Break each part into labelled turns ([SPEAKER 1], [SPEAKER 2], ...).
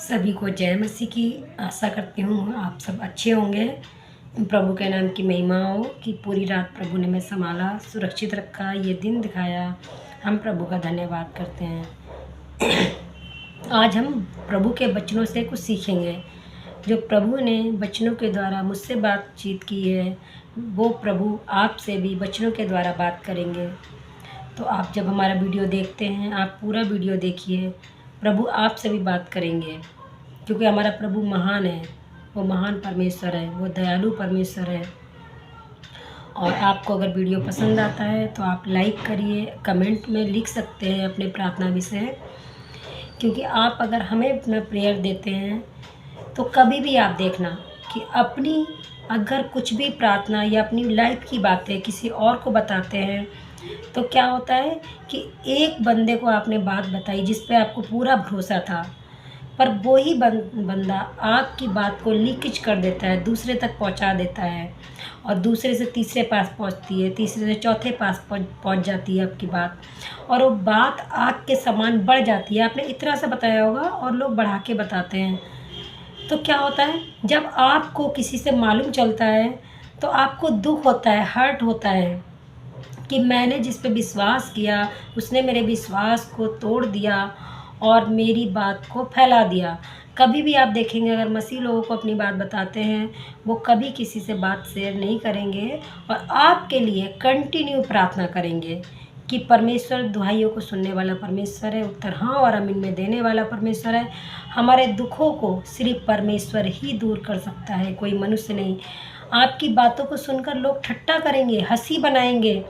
[SPEAKER 1] सभी को जय मसीह की। आशा करती हूँ आप सब अच्छे होंगे। प्रभु के नाम की महिमा हो कि पूरी रात प्रभु ने हमें संभाला, सुरक्षित रखा, ये दिन दिखाया। हम प्रभु का धन्यवाद करते हैं। आज हम प्रभु के वचनों से कुछ सीखेंगे। जो प्रभु ने वचनों के द्वारा मुझसे बातचीत की है, वो प्रभु आपसे भी वचनों के द्वारा बात करेंगे। तो आप जब हमारा वीडियो देखते हैं, आप पूरा वीडियो देखिए। प्रभु आपसे भी बात करेंगे, क्योंकि हमारा प्रभु महान है। वो महान परमेश्वर है, वो दयालु परमेश्वर है। और आपको अगर वीडियो पसंद आता है तो आप लाइक करिए, कमेंट में लिख सकते हैं अपने प्रार्थना विषय। क्योंकि आप अगर हमें अपना प्रेयर देते हैं तो कभी भी आप देखना कि अपनी अगर कुछ भी प्रार्थना या अपनी लाइफ की बातें किसी और को बताते हैं तो क्या होता है कि एक बंदे को आपने बात बताई जिस पे आपको पूरा भरोसा था, पर वो ही बंदा आपकी बात को लीकेज कर देता है, दूसरे तक पहुंचा देता है, और दूसरे से तीसरे पास पहुंचती है, तीसरे से चौथे पास पहुंच जाती है आपकी बात, और वो बात आग के समान बढ़ जाती है। आपने इतना सा बताया होगा और लोग बढ़ा के बताते हैं। तो क्या होता है, जब आपको किसी से मालूम चलता है तो आपको दुख होता है, हर्ट होता है कि मैंने जिस पे विश्वास किया उसने मेरे विश्वास को तोड़ दिया और मेरी बात को फैला दिया। कभी भी आप देखेंगे, अगर मसीह लोगों को अपनी बात बताते हैं, वो कभी किसी से बात शेयर नहीं करेंगे और आपके लिए कंटिन्यू प्रार्थना करेंगे कि परमेश्वर दुहाइयों को सुनने वाला परमेश्वर है, उत्तर हाँ और आमीन में देने वाला परमेश्वर है। हमारे दुखों को सिर्फ परमेश्वर ही दूर कर सकता है, कोई मनुष्य नहीं। आपकी बातों को सुनकर लोग ठट्टा करेंगे, हंसी बनाएंगे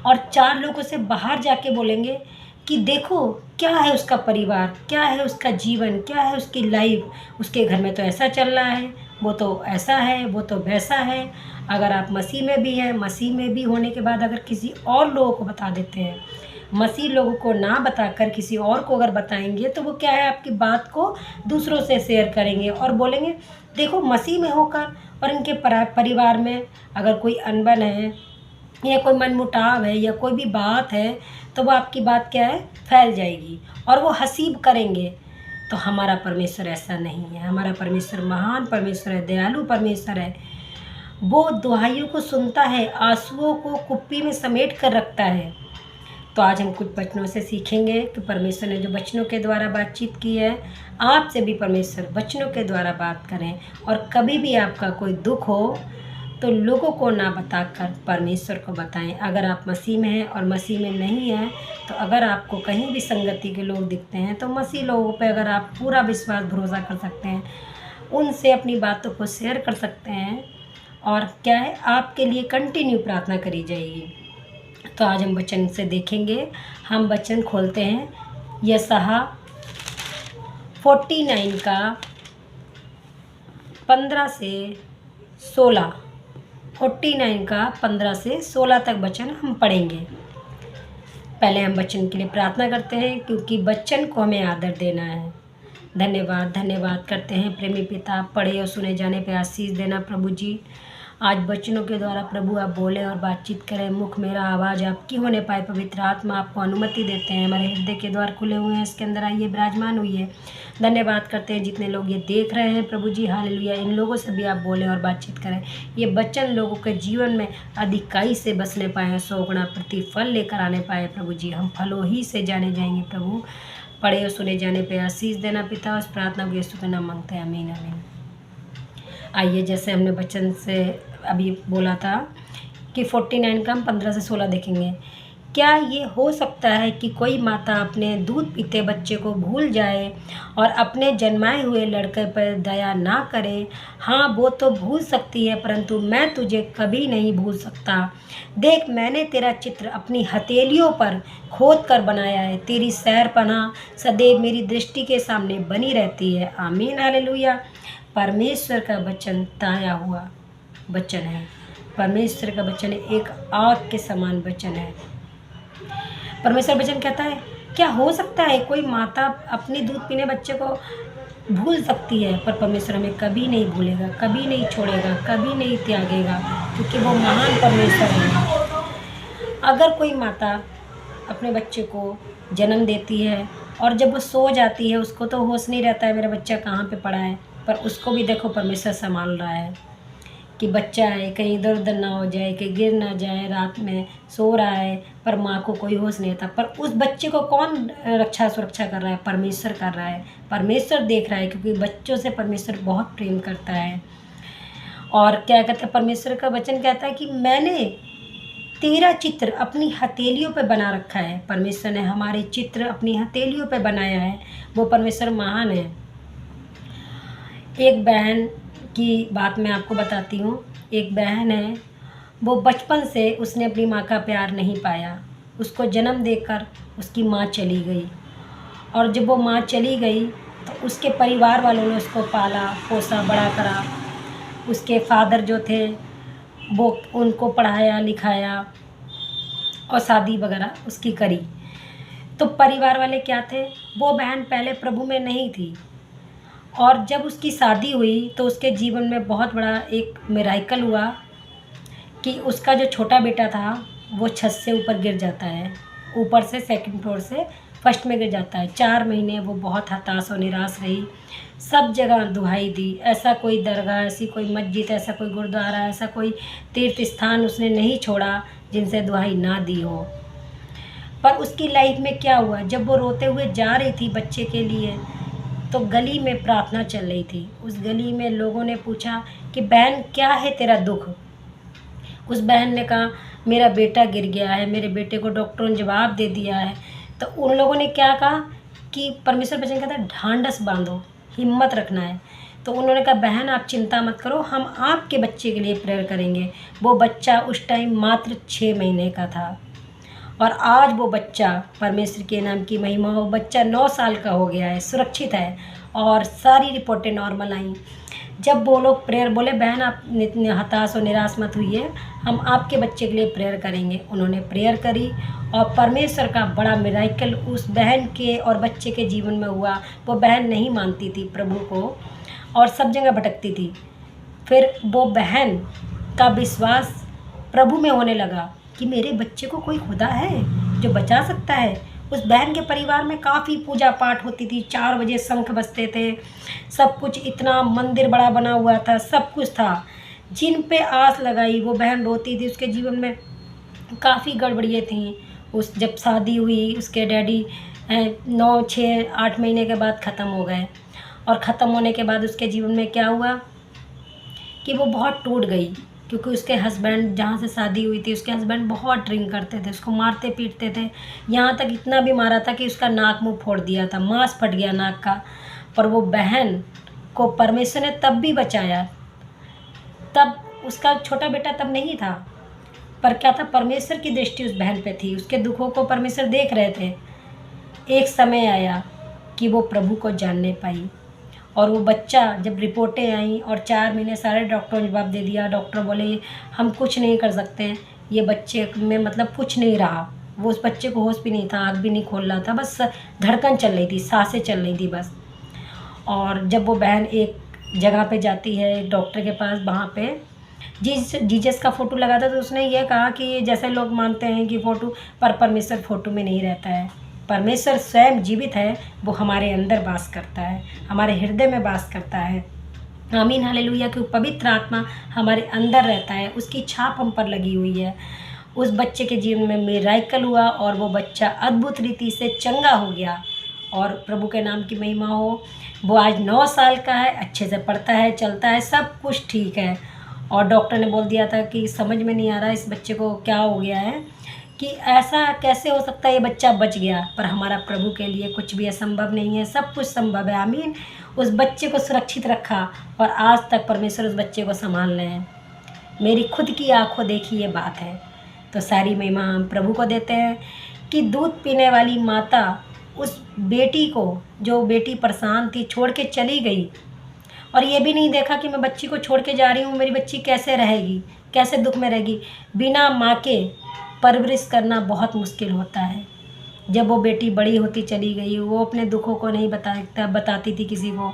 [SPEAKER 1] और चार लोगों से बाहर जाके बोलेंगे कि देखो क्या है उसका परिवार, क्या है उसका जीवन, क्या है उसकी लाइफ, उसके घर में तो ऐसा चल रहा है, वो तो ऐसा है, वो तो वैसा है। अगर आप मसीह में भी हैं, मसीह में भी होने के बाद अगर किसी और लोगों को बता देते हैं, मसीह लोगों को ना बताकर किसी और को अगर बताएंगे तो वो क्या है, आपकी बात को दूसरों से शेयर करेंगे और बोलेंगे देखो मसीह में होकर और इनके परिवार में अगर कोई अनबन है या कोई मनमुटाव है या कोई भी बात है तो वो आपकी बात क्या है, फैल जाएगी और वो हसीब करेंगे। तो हमारा परमेश्वर ऐसा नहीं है। हमारा परमेश्वर महान परमेश्वर है, दयालु परमेश्वर है। वो दुहाइयों को सुनता है, आंसुओं को कुप्पी में समेट कर रखता है। तो आज हम कुछ वचनों से सीखेंगे कि परमेश्वर ने जो वचनों के द्वारा बातचीत की है, आपसे भी परमेश्वर वचनों के द्वारा बात करें। और कभी भी आपका कोई दुख हो तो लोगों को ना बताकर परमेश्वर को बताएं। अगर आप मसीह में हैं और मसीह में नहीं हैं तो अगर आपको कहीं भी संगति के लोग दिखते हैं तो मसीह लोगों पे अगर आप पूरा विश्वास भरोसा कर सकते हैं, उनसे अपनी बातों को शेयर कर सकते हैं और क्या है, आपके लिए कंटिन्यू प्रार्थना करी जाएगी। तो आज हम वचन से देखेंगे। हम वचन खोलते हैं यशायाह 49 का 15 से 16, 49 का 15 से 16 तक वचन हम पढ़ेंगे। पहले हम वचन के लिए प्रार्थना करते हैं, क्योंकि वचन को हमें आदर देना है। धन्यवाद करते हैं प्रेमी पिता, पढ़े और सुने जाने पे आशीष देना प्रभु जी। आज वचनों के द्वारा प्रभु आप बोले और बातचीत करें, मुख मेरा आवाज़ आपकी होने पाए। पवित्र आत्मा आपको अनुमति देते हैं, हमारे हृदय के द्वार खुले हुए हैं, इसके अंदर आइए, विराजमान हुई है। धन्यवाद करते हैं जितने लोग ये देख रहे हैं प्रभु जी, हालेलुया। इन लोगों से भी आप बोलें और बातचीत करें, ये वचन लोगों के जीवन में अधिकाई से बसने पाए, 100 गुना प्रतिफल लेकर आने पाए प्रभु जी। हम फलों ही से जाने जाएंगे प्रभु। पढ़े और सुने जाने पर आशीष देना पिता, उस प्रार्थना को यीशु के नाम मांगते हैं, आमीन आमीन। आइए, जैसे हमने वचन से अभी बोला था कि 49 का हम 15 से 16 देखेंगे। क्या ये हो सकता है कि कोई माता अपने दूध पीते बच्चे को भूल जाए और अपने जन्माए हुए लड़के पर दया ना करे? हाँ, वो तो भूल सकती है, परंतु मैं तुझे कभी नहीं भूल सकता। देख, मैंने तेरा चित्र अपनी हथेलियों पर खोद कर बनाया है। तेरी सैरपनाह सदैव मेरी दृष्टि के सामने बनी रहती है। आमीन, हालेलुया। परमेश्वर का वचन ताया हुआ वचन है। परमेश्वर का वचन एक आग के समान वचन है। परमेश्वर वचन कहता है, क्या हो सकता है कोई माता अपने दूध पीने बच्चे को भूल सकती है? पर परमेश्वर हमें कभी नहीं भूलेगा, कभी नहीं छोड़ेगा, कभी नहीं त्यागेगा, क्योंकि वो महान परमेश्वर है। अगर कोई माता अपने बच्चे को जन्म देती है और जब वो सो जाती है उसको तो होश नहीं रहता है मेरा बच्चा कहाँ पे पड़ा है, पर उसको भी देखो परमेश्वर संभाल रहा है कि बच्चा है कहीं इधर उधर ना हो जाए, कि गिर ना जाए, रात में सो रहा है पर माँ को कोई होश नहीं था। पर उस बच्चे को कौन रक्षा सुरक्षा कर रहा है? परमेश्वर कर रहा है, परमेश्वर देख रहा है, क्योंकि बच्चों से परमेश्वर बहुत प्रेम करता है। और क्या कहता है, परमेश्वर का वचन कहता है कि मैंने तेरा चित्र अपनी हथेलियों पे बना रखा है। परमेश्वर ने हमारे चित्र अपनी हथेलियों पे बनाया है, वो परमेश्वर महान है। एक बहन की बात मैं आपको बताती हूँ। एक बहन है, वो बचपन से उसने अपनी माँ का प्यार नहीं पाया। उसको जन्म देकर उसकी माँ चली गई, और जब वो माँ चली गई तो उसके परिवार वालों ने उसको पाला पोसा बड़ा करा। उसके फादर जो थे वो उनको पढ़ाया लिखाया और शादी वगैरह उसकी करी। तो परिवार वाले क्या थे, वो बहन पहले प्रभु में नहीं थी, और जब उसकी शादी हुई तो उसके जीवन में बहुत बड़ा एक मिराकल हुआ कि उसका जो छोटा बेटा था वो छत से ऊपर गिर जाता है, ऊपर से सेकंड फ्लोर से फर्स्ट में गिर जाता है। 4 महीने वो बहुत हताश और निराश रही, सब जगह दुहाई दी। ऐसा कोई दरगाह, ऐसी कोई मस्जिद, ऐसा कोई गुरुद्वारा, ऐसा कोई तीर्थ स्थान उसने नहीं छोड़ा जिनसे दुहाई ना दी हो। पर उसकी लाइफ में क्या हुआ, जब वो रोते हुए जा रही थी बच्चे के लिए, तो गली में प्रार्थना चल रही थी। उस गली में लोगों ने पूछा कि बहन क्या है तेरा दुख? उस बहन ने कहा मेरा बेटा गिर गया है, मेरे बेटे को डॉक्टरों ने जवाब दे दिया है। तो उन लोगों ने क्या कहा कि परमेश्वर वचन कहता है ढांढस बांधो, हिम्मत रखना है। तो उन्होंने कहा बहन आप चिंता मत करो, हम आपके बच्चे के लिए प्रेयर करेंगे। वो बच्चा उस टाइम मात्र 6 महीने का था, और आज वो बच्चा, परमेश्वर के नाम की महिमा हो, बच्चा 9 साल का हो गया है, सुरक्षित है, और सारी रिपोर्टें नॉर्मल आई। जब वो लोग प्रेयर बोले बहन आप इतने हताश और निराश मत हुई, हम आपके बच्चे के लिए प्रेयर करेंगे। उन्होंने प्रेयर करी और परमेश्वर का बड़ा मिराकल उस बहन के और बच्चे के जीवन में हुआ। वो बहन नहीं मानती थी प्रभु को और सब जगह भटकती थी। फिर वो बहन का विश्वास प्रभु में होने लगा कि मेरे बच्चे को कोई खुदा है जो बचा सकता है। उस बहन के परिवार में काफ़ी पूजा पाठ होती थी, 4 बजे शंख बजते थे, सब कुछ, इतना मंदिर बड़ा बना हुआ था, सब कुछ था। जिन पे आस लगाई वो बहन रोती थी। उसके जीवन में काफ़ी गड़बड़ियाँ थीं। उस जब शादी हुई उसके डैडी 9, 6, 8 महीने के बाद ख़त्म हो गए, और ख़त्म होने के बाद उसके जीवन में क्या हुआ कि वो बहुत टूट गई, क्योंकि उसके हस्बैंड, जहाँ से शादी हुई थी, उसके हस्बैंड बहुत ड्रिंक करते थे, उसको मारते पीटते थे। यहाँ तक इतना भी मारा था कि उसका नाक मुंह फोड़ दिया था, मांस फट गया नाक का। पर वो बहन को परमेश्वर ने तब भी बचाया। तब उसका छोटा बेटा तब नहीं था, पर क्या था, परमेश्वर की दृष्टि उस बहन पे थी, उसके दुखों को परमेश्वर देख रहे थे। एक समय आया कि वो प्रभु को जानने पाई, और वो बच्चा, जब रिपोर्टें आई और 4 महीने सारे डॉक्टरों ने जवाब दे दिया, डॉक्टर बोले हम कुछ नहीं कर सकते, ये बच्चे में मतलब कुछ नहीं रहा। वो उस बच्चे को होश भी नहीं था, आँख भी नहीं खोल रहा था, बस धड़कन चल रही थी, सांसें चल रही थी बस। और जब वो बहन एक जगह पे जाती है एक डॉक्टर के पास, वहाँ पे जीसस का फ़ोटो लगा था, तो उसने ये कहा कि जैसे लोग मानते हैं कि फ़ोटो, पर परमेश्वर फ़ोटो में नहीं रहता है। परमेश्वर स्वयं जीवित है, वो हमारे अंदर वास करता है, हमारे हृदय में वास करता है। आमीन हालेलुया। कि पवित्र आत्मा हमारे अंदर रहता है, उसकी छाप हम पर लगी हुई है। उस बच्चे के जीवन में मिराकल हुआ और वो बच्चा अद्भुत रीति से चंगा हो गया, और प्रभु के नाम की महिमा हो। वो आज 9 साल का है, अच्छे से पढ़ता है, चलता है, सब कुछ ठीक है। और डॉक्टर ने बोल दिया था कि समझ में नहीं आ रहा इस बच्चे को क्या हो गया है, कि ऐसा कैसे हो सकता है ये बच्चा बच गया। पर हमारा प्रभु के लिए कुछ भी असंभव नहीं है, सब कुछ संभव है। आमीन। उस बच्चे को सुरक्षित रखा, और आज तक परमेश्वर उस बच्चे को संभाल रहे हैं। मेरी खुद की आंखों देखी ये बात है। तो सारी महिमा हम प्रभु को देते हैं कि दूध पीने वाली माता उस बेटी को, जो बेटी परेशान थी, छोड़ के चली गई, और ये भी नहीं देखा कि मैं बच्ची को छोड़ के जा रही हूँ, मेरी बच्ची कैसे रहेगी, कैसे दुख में रहेगी। बिना माँ के परवरिश करना बहुत मुश्किल होता है। जब वो बेटी बड़ी होती चली गई, वो अपने दुखों को नहीं बताती थी किसी को,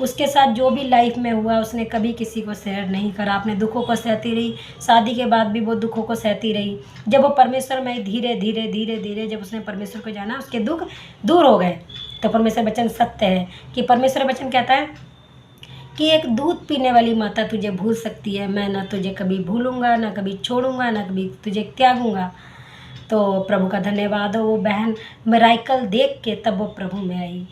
[SPEAKER 1] उसके साथ जो भी लाइफ में हुआ उसने कभी किसी को शेयर नहीं करा, अपने दुखों को सहती रही, शादी के बाद भी वो दुखों को सहती रही। जब वो परमेश्वर में धीरे धीरे धीरे धीरे जब उसने परमेश्वर को जाना, उसके दुख दूर हो गए। तो परमेश्वर वचन सत्य है कि परमेश्वर वचन कहता है कि एक दूध पीने वाली माता तुझे भूल सकती है, मैं ना तुझे कभी भूलूंगा, ना कभी छोड़ूंगा, ना कभी तुझे त्यागूंगा। तो प्रभु का धन्यवाद हो, वो बहन मिराकल देख के तब वो प्रभु में आई।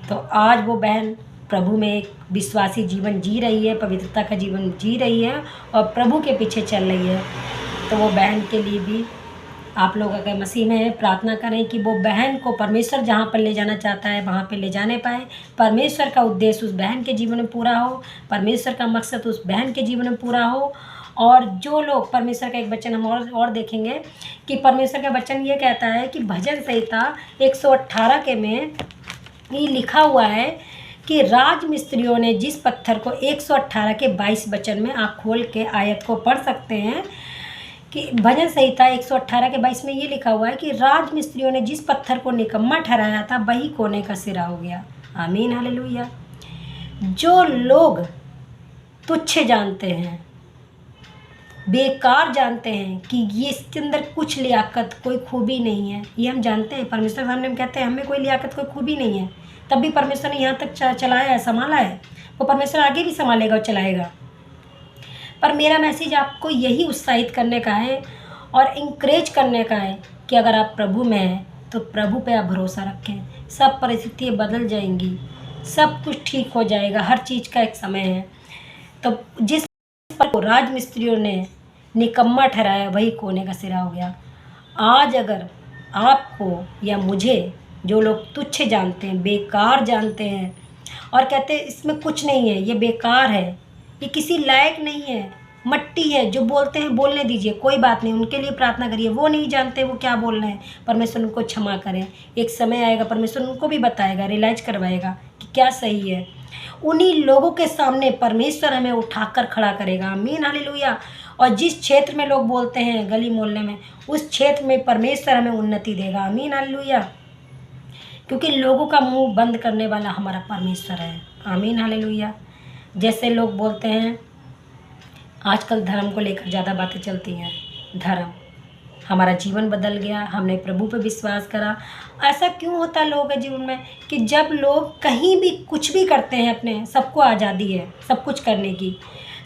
[SPEAKER 1] तो आज वो बहन प्रभु में एक विश्वासी जीवन जी रही है, पवित्रता का जीवन जी रही है और प्रभु के पीछे चल रही है। तो वो बहन के लिए भी आप लोग अगर मसीह में हैं, प्रार्थना करें कि वो बहन को परमेश्वर जहाँ पर ले जाना चाहता है वहाँ पर ले जाने पाए। परमेश्वर का उद्देश्य उस बहन के जीवन में पूरा हो, परमेश्वर का मकसद उस बहन के जीवन में पूरा हो। और जो लोग परमेश्वर का एक वचन हम और देखेंगे कि परमेश्वर का वचन ये कहता है कि भजन संहिता 118 के में ये लिखा हुआ है कि राजमिस्त्रियों ने जिस पत्थर को 118 के 22 वचन में आप खोल के आयत को पढ़ सकते हैं कि भजन संहिता 118 के 22 में ये लिखा हुआ है कि राजमिस्त्रियों ने जिस पत्थर को निकम्मा ठहराया था वही कोने का सिरा हो गया। आमीन हालेलुया। जो लोग तुच्छ जानते हैं, बेकार जानते हैं कि ये इसके अंदर कुछ लियाकत कोई खूबी नहीं है, ये हम जानते हैं। परमेश्वर सामने हम कहते हैं हमें कोई लियाकत कोई खूबी नहीं है, तब भी परमेश्वर ने यहाँ तक चलाया है, संभाला है। वो परमेश्वर आगे भी संभालेगा और चलाएगा। पर मेरा मैसेज आपको यही उत्साहित करने का है और इंकरेज करने का है कि अगर आप प्रभु में हैं तो प्रभु पे आप भरोसा रखें। सब परिस्थितियाँ बदल जाएंगी, सब कुछ ठीक हो जाएगा, हर चीज़ का एक समय है। तो जिस पर राजमिस्त्रियों ने निकम्मा ठहराया वही कोने का सिरा हो गया। आज अगर आपको या मुझे जो लोग तुच्छ जानते हैं, बेकार जानते हैं और कहते हैं इसमें कुछ नहीं है, ये बेकार है, ये किसी लायक नहीं है, मट्टी है, जो बोलते हैं बोलने दीजिए, कोई बात नहीं, उनके लिए प्रार्थना करिए। वो नहीं जानते वो क्या बोल रहे हैं, परमेश्वर उनको क्षमा करें। एक समय आएगा परमेश्वर उनको भी बताएगा, रियलाइज करवाएगा कि क्या सही है। उन्हीं लोगों के सामने परमेश्वर हमें उठाकर खड़ा करेगा। आमीन हालेलुया। और जिस क्षेत्र में लोग बोलते हैं गली मोहल्ले में, उस क्षेत्र में परमेश्वर हमें उन्नति देगा। आमीन हालेलुया। क्योंकि लोगों का मुंह बंद करने वाला हमारा परमेश्वर है। आमीन हालेलुया। जैसे लोग बोलते हैं आजकल धर्म को लेकर ज़्यादा बातें चलती हैं, धर्म, हमारा जीवन बदल गया, हमने प्रभु पे विश्वास करा। ऐसा क्यों होता है लोगों के जीवन में कि जब लोग कहीं भी कुछ भी करते हैं, अपने सबको आज़ादी है सब कुछ करने की,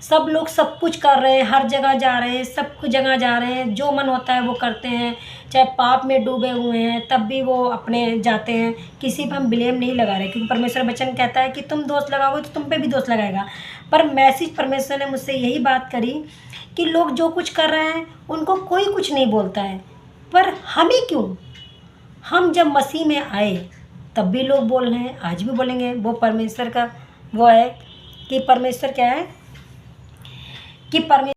[SPEAKER 1] सब लोग सब कुछ कर रहे हैं, हर जगह जा रहे हैं, सब कुछ जगह जा रहे हैं, जो मन होता है वो करते हैं, चाहे पाप में डूबे हुए हैं तब भी वो अपने जाते हैं। किसी पर हम ब्लेम नहीं लगा रहे, क्योंकि परमेश्वर वचन कहता है कि तुम दोष लगाओगे तो तुम पे भी दोष लगाएगा। पर मैसेज परमेश्वर ने मुझसे यही बात करी कि लोग जो कुछ कर रहे हैं उनको कोई कुछ नहीं बोलता है, पर हमें क्यों? हम जब मसीह में आए तब भी लोग बोल रहे हैं, आज भी बोलेंगे। वो परमेश्वर का वो है कि परमेश्वर क्या है कि परमेश्वर